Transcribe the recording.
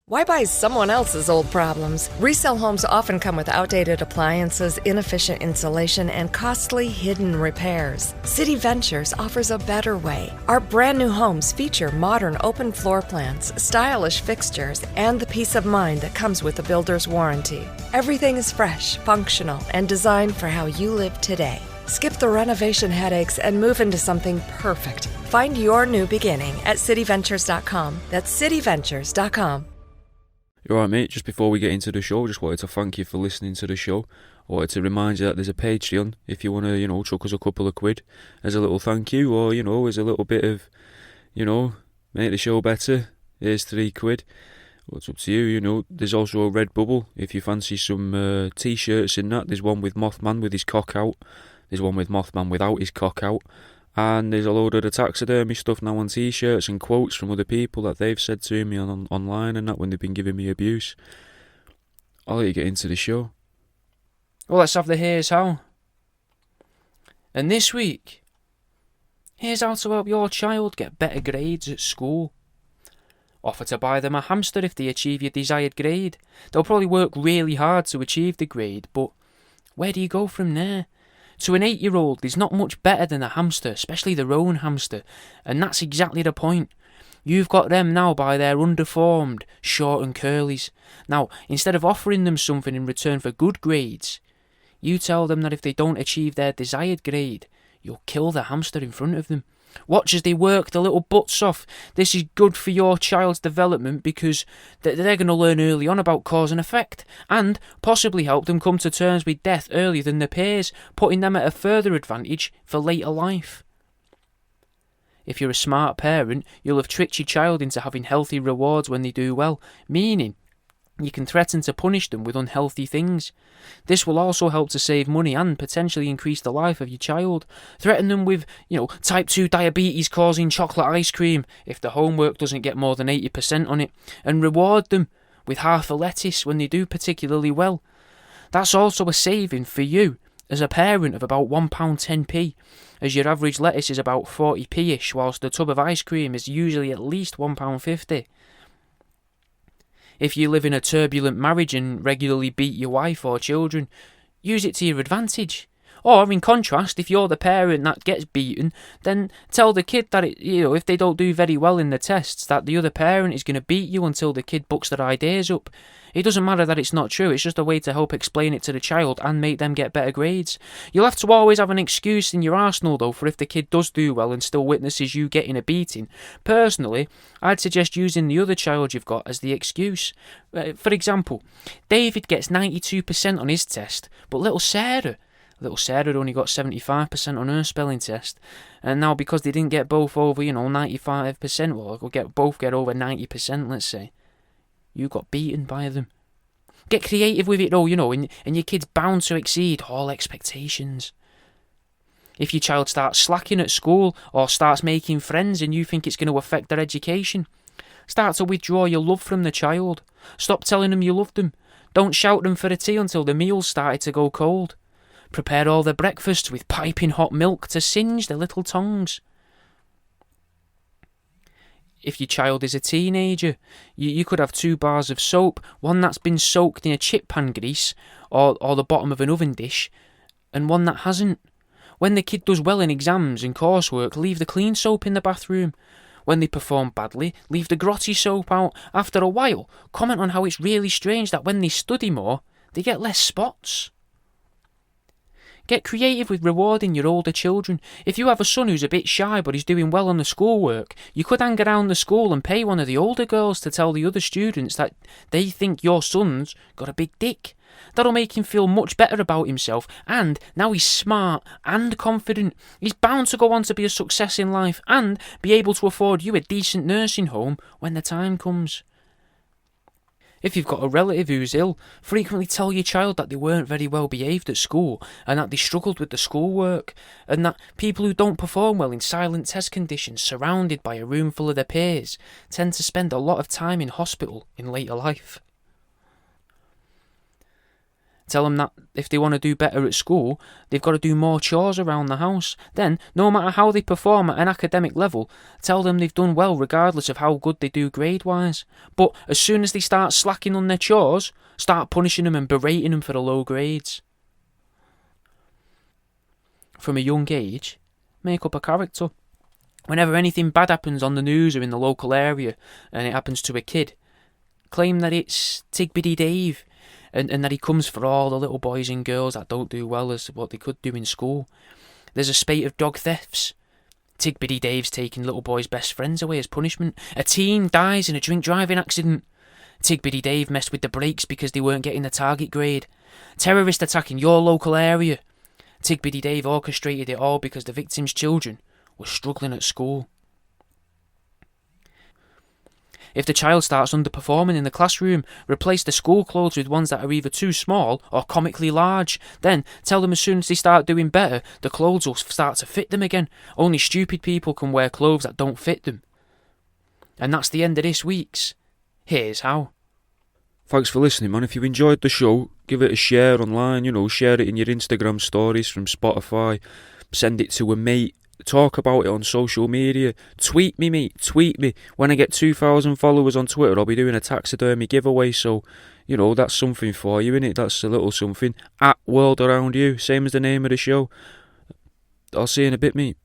Why buy someone else's old problems? Resale homes often come with outdated appliances, inefficient insulation, and costly hidden repairs. City Ventures offers a better way. Our brand new homes feature modern open floor plans, stylish fixtures, and the peace of mind that comes with a builder's warranty. Everything is fresh, functional, and designed for how you live today. Skip the renovation headaches and move into something perfect. Find your new beginning at cityventures.com. That's cityventures.com. You're right, mate. Just before we get into the show, just wanted to thank you for listening to the show. I wanted to remind you that there's a Patreon if you want to, chuck us a couple of quid as a little thank you, or, as a little bit of, make the show better. Here's £3. Well, it's up to you, There's also a Redbubble if you fancy some t-shirts in that. There's one with Mothman with his cock out. There's one with Mothman without his cock out. And there's a load of the taxidermy stuff now on t-shirts and quotes from other people that they've said to me online and that when they've been giving me abuse. I'll let you get into the show. Well, let's have the Here's How. And this week, here's how to help your child get better grades at school. Offer to buy them a hamster if they achieve your desired grade. They'll probably work really hard to achieve the grade, but where do you go from there? To an 8-year-old, there's not much better than a hamster, especially their own hamster, and that's exactly the point. You've got them now by their underformed, short and curlies. Now, instead of offering them something in return for good grades, you tell them that if they don't achieve their desired grade, you'll kill the hamster in front of them. Watch as they work the little butts off. This is good for your child's development because they're going to learn early on about cause and effect and possibly help them come to terms with death earlier than their peers, putting them at a further advantage for later life. If you're a smart parent, you'll have tricked your child into having healthy rewards when they do well, meaning you can threaten to punish them with unhealthy things. This will also help to save money and potentially increase the life of your child. Threaten them with, type 2 diabetes causing chocolate ice cream if the homework doesn't get more than 80% on it, and reward them with half a lettuce when they do particularly well. That's also a saving for you as a parent of about £1.10p, as your average lettuce is about 40p-ish, whilst the tub of ice cream is usually at least £1.50. If you live in a turbulent marriage and regularly beat your wife or children, use it to your advantage. Or, in contrast, if you're the parent that gets beaten, then tell the kid that, if they don't do very well in the tests, that the other parent is going to beat you until the kid bucks their ideas up. It doesn't matter that it's not true, it's just a way to help explain it to the child and make them get better grades. You'll have to always have an excuse in your arsenal, though, for if the kid does do well and still witnesses you getting a beating. Personally, I'd suggest using the other child you've got as the excuse. For example, David gets 92% on his test, but little Sarah only got 75% on her spelling test, and now because they didn't get both over, 95%, well, both get over 90%, let's say, you got beaten by them. Get creative with it though, and your kid's bound to exceed all expectations. If your child starts slacking at school or starts making friends and you think it's going to affect their education, start to withdraw your love from the child. Stop telling them you love them. Don't shout them for a tea until the meal's started to go cold. Prepare all their breakfast with piping hot milk to singe their little tongues. If your child is a teenager, you could have 2 bars of soap, one that's been soaked in a chip pan grease or the bottom of an oven dish, and one that hasn't. When the kid does well in exams and coursework, leave the clean soap in the bathroom. When they perform badly, leave the grotty soap out. After a while, comment on how it's really strange that when they study more, they get less spots. Get creative with rewarding your older children. If you have a son who's a bit shy but he's doing well on the schoolwork, you could hang around the school and pay one of the older girls to tell the other students that they think your son's got a big dick. That'll make him feel much better about himself, and now he's smart and confident. He's bound to go on to be a success in life and be able to afford you a decent nursing home when the time comes. If you've got a relative who's ill, frequently tell your child that they weren't very well behaved at school and that they struggled with the schoolwork, and that people who don't perform well in silent test conditions surrounded by a room full of their peers tend to spend a lot of time in hospital in later life. Tell them that if they want to do better at school, they've got to do more chores around the house. Then, no matter how they perform at an academic level, tell them they've done well regardless of how good they do grade-wise. But as soon as they start slacking on their chores, start punishing them and berating them for the low grades. From a young age, make up a character. Whenever anything bad happens on the news or in the local area, and it happens to a kid, claim that it's Tigbiddy Dave, and that he comes for all the little boys and girls that don't do well as what they could do in school. There's a spate of dog thefts. Tigbiddy Dave's taking little boys' best friends away as punishment. A teen dies in a drink driving accident. Tigbiddy Dave messed with the brakes because they weren't getting the target grade. Terrorist attacking your local area. Tigbiddy Dave orchestrated it all because the victim's children were struggling at school. If the child starts underperforming in the classroom, replace the school clothes with ones that are either too small or comically large. Then tell them as soon as they start doing better, the clothes will start to fit them again. Only stupid people can wear clothes that don't fit them. And that's the end of this week's Here's How. Thanks for listening, man. If you enjoyed the show, give it a share online, share it in your Instagram stories from Spotify, send it to a mate, talk about it on social media, tweet me, mate, tweet me. When I get 2,000 followers on Twitter, I'll be doing a taxidermy giveaway, so, that's something for you, innit? That's a little something. @WorldAroundYou, same as the name of the show. I'll see you in a bit, mate.